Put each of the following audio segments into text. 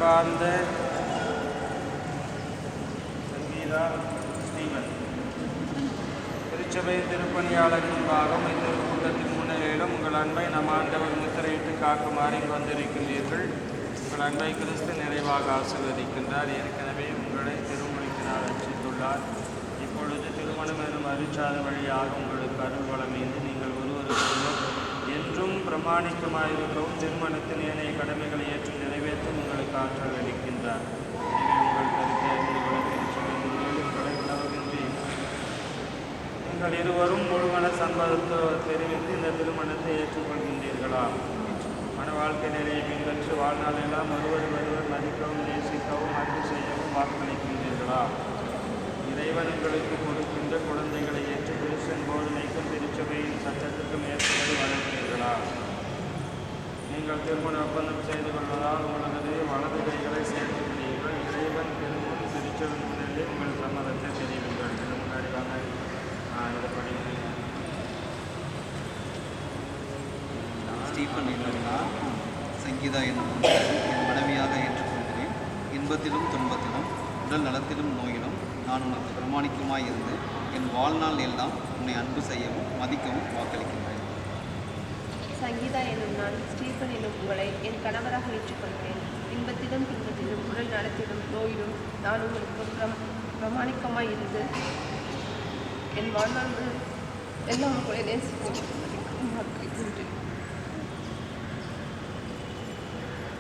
அன்பார்ந்த சங்கீதா ஸ்டீவன் திருச்சபை திருப்பணியாளர் முன்பாகவும் இத்திருக்கூட்டத்தின் முன்னிலையிலும் உங்கள் அன்பை நம் ஆண்டவர் முத்திரையிட்டு காக்குமாறி வந்திருக்கின்றீர்கள். உங்கள் அன்பை கிறிஸ்து நிறைவாக ஆசீர்வதிக்கின்றார். ஏற்கனவே உங்களை திருமணிக்கினால் ரட்சித்துள்ளார். இப்பொழுது திருமணம் எனும் அருட்சாத வழியாக உங்களுக்கு அருள் வழமைந்து நீங்கள் ஒருவருக்கொருவர் என்றும் பிரமாணிக்கமாயிருக்கவும் திருமணத்தின் ஏனைய கடமைகளை ஏற்று நிறைவேற்றும் உங்களுக்கு ஆற்றல் அளிக்கின்றார். உங்கள் கருத்தை உங்களை விளவுகின்றேன். நீங்கள் இருவரும் முழுமன சம்மதத்தை தெரிவித்து இந்த திருமணத்தை ஏற்றுக்கொள்கின்றீர்களா? மன வாழ்க்கை நிலையை பின்பற்றி வாழ்நாளெல்லாம் ஒருவர் மதிக்கவும் நேசிக்கவும் அன்பு செய்யவும் வாக்களிக்கின்றீர்களா? இறைவன் உங்களுக்கு கொடுக்கின்ற குழந்தைகளை ஏற்று கிறிஸ்தன் போதனைக்கும் திருச்சபையின் சட்டத்துக்கும் ஏற்படி வளர்க்கிறீர்களா? நீங்கள் திருமண ஒப்பந்தம் செய்து கொள்வதால் உங்களது வலது கைகளை சேர்த்துக்கிறீர்கள். இறைவன் திருமணம் திருச்சபை முன்னிலை உங்கள் சம்மதத்தை தெரிவிங்கள். இது முன்னாடி வாங்க இதை படிங்க. ஸ்டீஃபன் என்னன்னா சங்கீதா என்னும் என் மனைவியாக ஏற்றுக்கொள்கிறேன். இன்பத்திலும் துன்பத்திலும் உடல் நலத்திலும் நோயிலும் நான் உனக்கு பிரமாணிக்கமாய் இருந்து என் வாழ்நாள் எல்லாம் உன்னை அன்பு செய்யவும் மதிக்கவும் வாக்களிக்கின்றேன். சங்கீதா என்னும் நான் ஸ்டீஃபன் என்னும் உங்களை என் கணவராக ஏற்றுக்கொள்கிறேன். இன்பத்திலும் துன்பத்திலும் உடல் நலத்திலும் நோயிலும் நான் உங்களுக்கு பிரமாணிக்கமாய் இருந்து என் வாழ்நாள் எல்லாம் உங்களை நேசிக்கவும் வாக்களிக்கின்றேன்.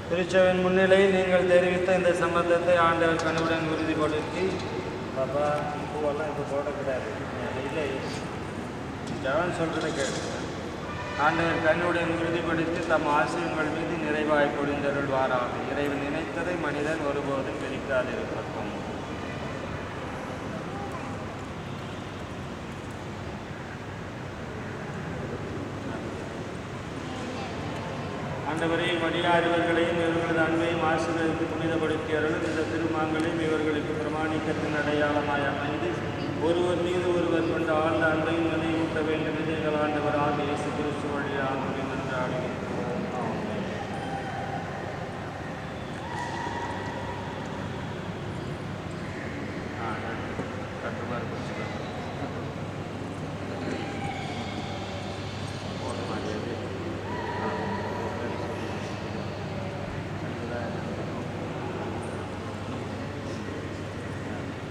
திருச்சபையின் முன்னிலையில் நீங்கள் தெரிவித்த இந்த சம்பந்தத்தை ஆண்டவர் கண்ணுடன் உறுதிப்படுத்தி பாப்பா பூவெல்லாம் இப்போ போட கிடையாது இல்லை ஜவான் சொல்கிறத கேட்டு ஆண்டவர் கண்ணுடன் உறுதிப்படுத்தி தம் ஆசிரியங்கள் மீது நிறைவாய் பொழிந்தருள்வாராக. இறைவன் நினைத்ததை மனிதன் ஒருபோதும் பிரிக்காதிருக்கட்டும். ஆண்டவரை மடியாறுவர்களையும் இவர்களது அன்பையும் ஆசீர்வதித்து புனிதப்படுத்தியவர்களும் இந்த திருமாங்களையும் இவர்களுக்கு பிரமாணிக்கத்தின் அடையாளமாய் அமைந்து ஒருவர் மீது ஒருவர் கொண்ட ஆழ்ந்த அன்பையும் நினைவூட்ட வேண்டும் என்று எங்கள் ஆண்டவர் ஆகிய இயேசு கிறிஸ்து வழியாக நன்றாடுகிறோம்.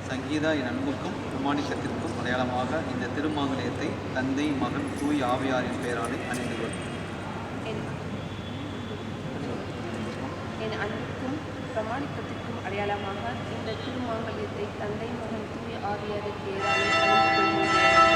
சங்கீதா என் அன்புக்கும் பிரமாணிக்கத்திற்கும் அடையாளமாக இந்த திருமாங்கல்யத்தை தந்தை மகன் தூய் ஆவியாரின் பெயராலே அணிந்து கொள். என் அன்புக்கும் பிரமாணிக்கத்திற்கும் அடையாளமாக இந்த திருமாங்கல்யத்தை தந்தை மகன் தூய் ஆவியாரின் பெயராலே அணிந்து கொள்கிறேன்.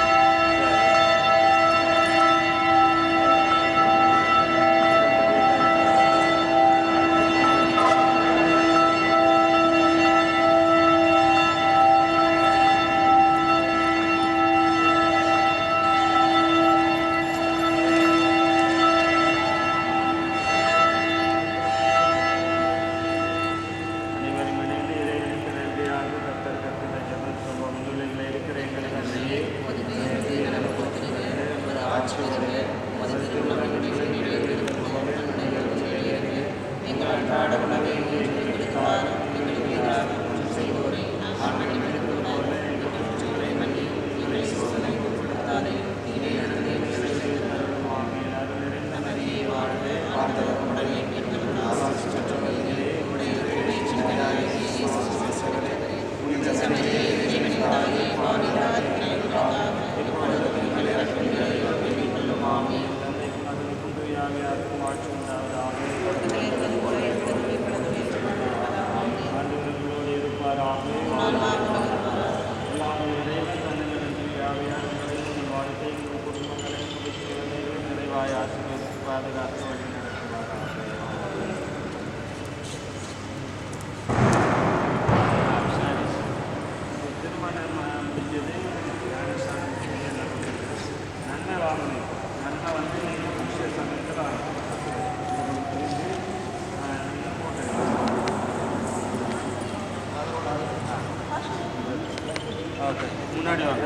பாதுகாத்து வழி நடத்துவாராக. திருமணம் முடிஞ்சது நன்மை வாங்கணும். நன்மை வந்து நீங்கள் விஷய சமயத்தில் ஓகே முன்னாடி வாங்க.